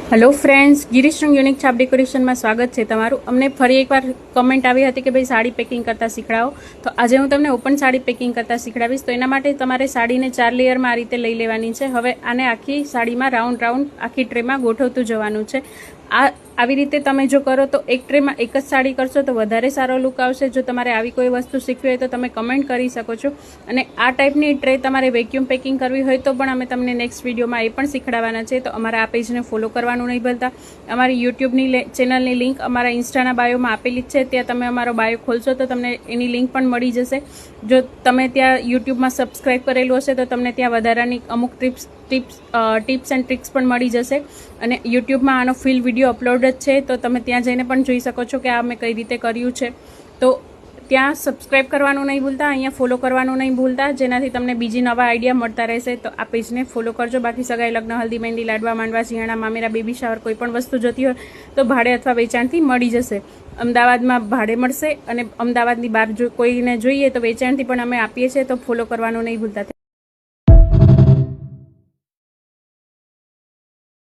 Hello friends, Girish रंग unique छाप decoration में स्वागत है तमारू। अमने फरी एक बार कमेंट आई थी कि भाई साड़ी पेकिंग करता शीखवाड़ो, तो आज हूँ तमने ओपन साड़ी पेकिंग करता शीखवाड़ीश। तो एना माटे तमारे साड़ी ने 4 लेयर में आ रीते लई लेवानी छे। हवे आने आखी साड़ी में राउंड राउंड आखी ट्रे में गोठवतुं जवानुं छे। આવી રીતે તમે જો કરો તો એક ટ્રેમાં એક જ સાડી કરશો તો વધારે સારો લુક આવશે। જો તમારે આવી કોઈ વસ્તુ શીખવી હોય તો તમે કમેન્ટ કરી શકો છો। અને આ ટાઈપની ટ્રે તમારે વેક્યુમ પેકિંગ કરવી હોય તો પણ અમે તમને નેક્સ્ટ વિડીયોમાં એ પણ શીખવાડવાના છે। તો અમારા આ પેજને ફોલો કરવાનું નહીં ભૂલતા। અમારી યુટ્યુબની ચેનલની લિંક અમારા ઇન્સ્ટાના બાયોમાં આપેલી જ છે, ત્યાં તમે અમારો બાયો ખોલશો તો તમને એની લિંક પણ મળી જશે। જો તમે ત્યાં યુટ્યુબમાં સબસ્ક્રાઈબ કરેલું હશે તો તમને ત્યાં વધારાની અમુક ટિપ્સ એન્ડ ટ્રિક્સ પણ મળી જશે। અને યુટ્યુબમાં આનો ફિલ વિડીયો અપલોડ જ છે, તો તમે ત્યાં જઈને પણ જોઈ શકો છો કે આ મેં કઈ રીતે કર્યું છે। તો ત્યાં સબસ્ક્રાઈબ કરવાનું નહીં ભૂલતા, અહીંયા ફોલો કરવાનું નહીં ભૂલતા, જેનાથી તમને બીજી નવા આઈડિયા મળતા રહેશે। તો આ પેજને ફોલો કરજો। બાકી સગાઈ, લગ્ન, હલ્દી, મહેંદી, લાડવા, માંડવા, સિંહાણા, મામેરા, બેબી શાવર કોઈ પણ વસ્તુ જોતી હોય તો ભાડે અથવા વેચાણથી મળી જશે। અમદાવાદમાં ભાડે મળશે અને અમદાવાદની બહાર જો કોઈને જોઈએ તો વેચાણથી પણ અમે આપીએ છીએ, તો ફોલો કરવાનું નહીં ભૂલતા।